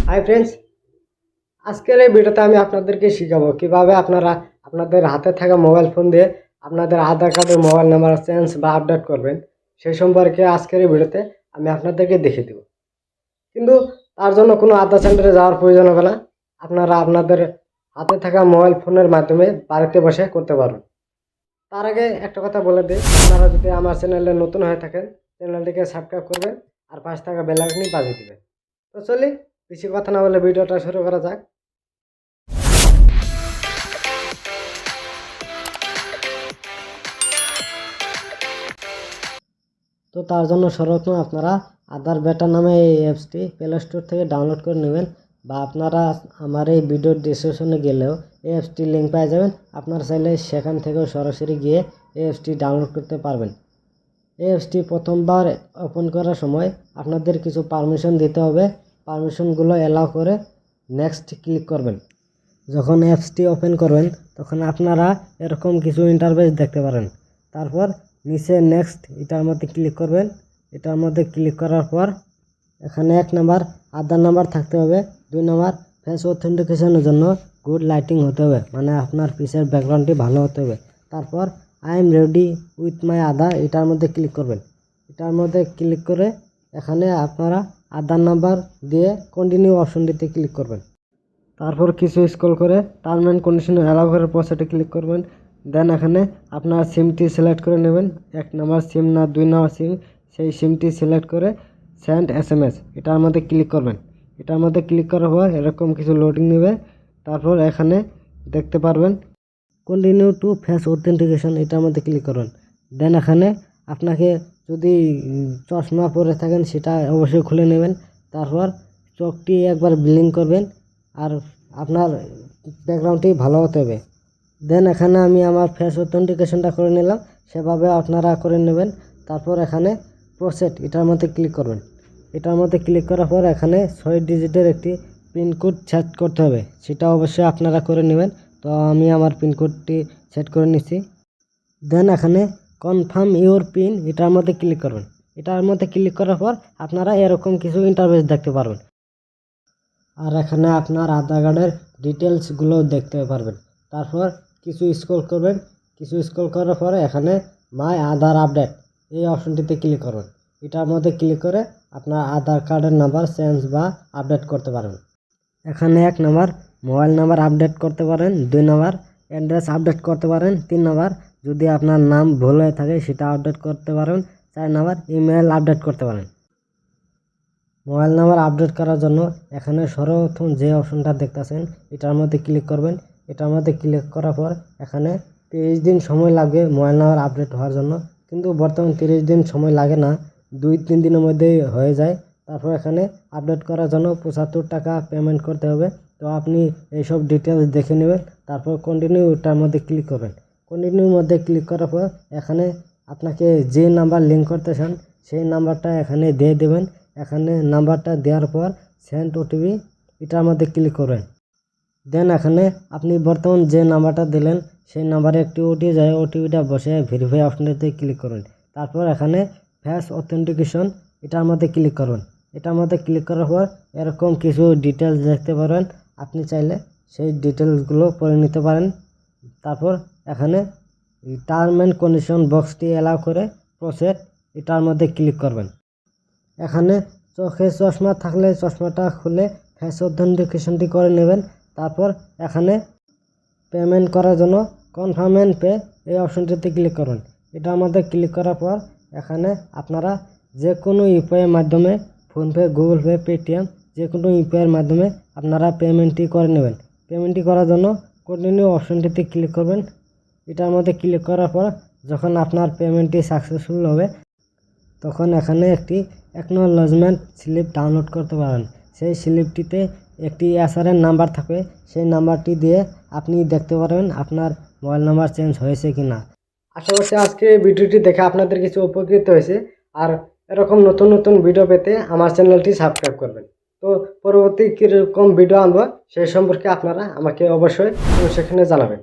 Hi friends, আজকের এই ভিডিওতে আমি আপনাদেরকে শেখাবো কিভাবে আপনারা আপনাদের হাতে থাকা মোবাইল ফোন দিয়ে আপনাদের আধার কার্ডের মোবাইল নাম্বার চেঞ্জ বা আপডেট করবেন। সেই সম্পর্কে আজকের এই ভিডিওতে আমি আপনাদেরকে দেখিয়ে দেব। কিন্তু তার জন্য কোনো আধার সেন্টারে যাওয়ার প্রয়োজন হবে না। আপনারা আপনাদের হাতে থাকা মোবাইল ফোনের মাধ্যমে বাড়িতে বসে করতে পারবেন। তার আগে একটা কথা বলে দিই, আপনারা যদি আমার চ্যানেলে নতুন হয়ে থাকেন চ্যানেলটিকে সাবস্ক্রাইব করবেন আর পাশে থাকা বেল আইকনটি বাজিয়ে দিবেন। তো চলি, বেশি কথা না বলে ভিডিওটা শুরু করা যাক। তো তার জন্য সর্বপ্রথম আপনারা আধার বেটা নামে এই অ্যাপসটি প্লে স্টোর থেকে ডাউনলোড করে নেবেন, বা আপনারা আমার এই ভিডিওর ডিসক্রিপশনে গেলেও এই অ্যাপসটির লিঙ্ক পেয়ে যাবেন। আপনারা চাইলে সেখান থেকেও সরাসরি গিয়ে এই অ্যাপসটি ডাউনলোড করতে পারবেন। এই অ্যাপসটি প্রথমবার ওপেন করার সময় আপনাদের কিছু পারমিশন দিতে হবে। পারমিশনগুলো অ্যালাউ করে নেক্সট ক্লিক করবেন। যখন অ্যাপসটি ওপেন করবেন তখন আপনারা এরকম কিছু ইন্টারফেস দেখতে পারেন। তারপর নিচে নেক্সট এটার মধ্যে ক্লিক করবেন। এটার মধ্যে ক্লিক করার পর এখানে 1 নাম্বার আধার নাম্বার থাকতে হবে, 2 নাম্বার ফেস অথেন্টিকেশনের জন্য গুড লাইটিং হতে হবে, মানে আপনার পিসের ব্যাকগ্রাউন্ডটি ভালো হতে হবে। তারপর I am ready with my Aadhaar, এটার মধ্যে ক্লিক করবেন। এটার মধ্যে ক্লিক করে এখানে আপনারা আধার নাম্বার দিয়ে কন্টিনিউ অপশনটিতে ক্লিক করবেন। তারপর কিছু স্ক্রল করে টার্ম অ্যান্ড কন্ডিশন অ্যালাউ করার পর সেটা ক্লিক করবেন। দেন এখানে আপনার সিমটি সিলেক্ট করে নেবেন, 1 নাম্বার সিম না 2 নাম্বার সিম, সেই সিমটি সিলেক্ট করে সেন্ড SMS এটার মধ্যে ক্লিক করবেন। এটার মধ্যে ক্লিক করার পর এরকম কিছু লোডিং নেবে। তারপর এখানে দেখতে পারবেন কন্টিনিউ টু ফেস অথেন্টিকেশন, এটার মধ্যে ক্লিক করবেন। দেন এখানে আপনাকে যদি চশমা পরে থাকেন সেটা অবশ্যই খুলে নেবেন। তারপর চোখটি একবার ব্লিঙ্ক করবেন আর আপনার ব্যাকগ্রাউন্ডটি ভালো হতে হবে। দেন এখানে আমি আমার ফেস অথেন্টিকেশনটা করে নিলাম, সেভাবে আপনারা করে নেবেন। তারপর এখানে প্রসেড এটার মধ্যে ক্লিক করবেন। এটার মধ্যে ক্লিক করার পর এখানে 6 ডিজিটের একটি পিনকোড সেট করতে হবে, সেটা অবশ্যই আপনারা করে নেবেন। তো আমি আমার পিনকোডটি সেট করে নিচ্ছি। দেন এখানে কনফার্ম ইউর পিন এটার মধ্যে ক্লিক করবেন। এটার মধ্যে ক্লিক করার পর আপনারা এরকম কিছু ইন্টারফেস দেখতে পারবেন। আর এখানে আপনার আধার কার্ডের ডিটেলসগুলো দেখতে পারবেন। তারপর কিছু স্ক্রল করবেন। কিছু স্ক্রল করার পরে এখানে মাই আধার আপডেট এই অপশনটিতে ক্লিক করবেন। এটার মধ্যে ক্লিক করে আপনার আধার কার্ডের নাম্বার চেঞ্জ বা আপডেট করতে পারবেন। এখানে 1 নাম্বার মোবাইল নাম্বার আপডেট করতে পারেন, 2 নাম্বার অ্যাড্রেস আপডেট করতে পারেন, 3 নাম্বার যদি আপনার নাম ভুল হয়ে থাকে সেটা আপডেট করতে পারেন, 4 নাম্বার ইমেল আপডেট করতে পারেন। মোবাইল নাম্বার আপডেট করার জন্য এখানে সর্বপ্রথম যে অপশনটা দেখতেছেন এটার মধ্যে ক্লিক করবেন। এটার মধ্যে ক্লিক করার পর এখানে 30 দিন সময় লাগবে মোবাইল নাম্বার আপডেট হওয়ার জন্য, কিন্তু বর্তমানে 30 দিন সময় লাগে না, 2-3 দিনের মধ্যেই হয়ে যায়। তারপর এখানে আপডেট করার জন্য 75 টাকা পেমেন্ট করতে হবে। তো আপনি এইসব ডিটেলস দেখে নেবেন। তারপর কন্টিনিউ এটার মধ্যে ক্লিক করবেন। কন্টিনিউর মধ্যে ক্লিক করার পর এখানে আপনাকে যে নাম্বার লিঙ্ক করতে চান সেই নাম্বারটা এখানে দিয়ে দেবেন। এখানে নাম্বারটা দেওয়ার পর সেন্ড OTP এটার মধ্যে ক্লিক করবেন। দেন এখানে আপনি বর্তমান যে নাম্বারটা দিলেন সেই নাম্বারে একটি OTP যায়, OTPটা বসে ভেরিফাই অপশনটিতে ক্লিক করবেন। তারপর এখানে ফেস অথেন্টিকেশন এটার মধ্যে ক্লিক করবেন। এটার মধ্যে ক্লিক করার পর এরকম কিছু ডিটেলস দেখতে পারেন, আপনি চাইলে সেই ডিটেলসগুলো পড়ে নিতে পারেন। তারপর এখানে টার্ম অ্যান্ড কন্ডিশন বক্সটি অ্যালাউ করে প্রসেড এটার মধ্যে ক্লিক করবেন। এখানে চোখে চশমা থাকলে চশমাটা খুলে ফেস অথেন্টিকেশনটি করে নেবেন। তারপর এখানে পেমেন্ট করার জন্য কনফার্ম অ্যান্ড পে এই অপশনটিতে ক্লিক করুন। এটার মধ্যে ক্লিক করার পর এখানে আপনারা যে কোনো ইউপিআইয়ের মাধ্যমে ফোনপে, গুগল পে, পেটিএম যে কোনো ইউপিআইয়ের মাধ্যমে আপনারা পেমেন্টটি করে নেবেন। পেমেন্টটি করার জন্য কন্টিনিউ অপশনটিতে ক্লিক করবেন। এটার মধ্যে ক্লিক করার পর যখন আপনার পেমেন্টটি সাকসেসফুল হবে তখন এখানে একটি অ্যাকনোলেজমেন্ট স্লিপ ডাউনলোড করতে পারেন। সেই স্লিপটিতে একটি SRN নাম্বার থাকবে, সেই নাম্বারটি দিয়ে আপনি দেখতে পারবেন আপনার মোবাইল নাম্বার চেঞ্জ হয়েছে কি না। আশা করছি আজকে এই ভিডিওটি দেখে আপনাদের কিছু উপকৃত হয়েছে। আর এরকম নতুন নতুন ভিডিও পেতে আমার চ্যানেলটি সাবস্ক্রাইব করবেন। তো পরবর্তী কীরকম ভিডিও আনবো সেই সম্পর্কে আপনারা আমাকে অবশ্যই সেখানে জানাবেন।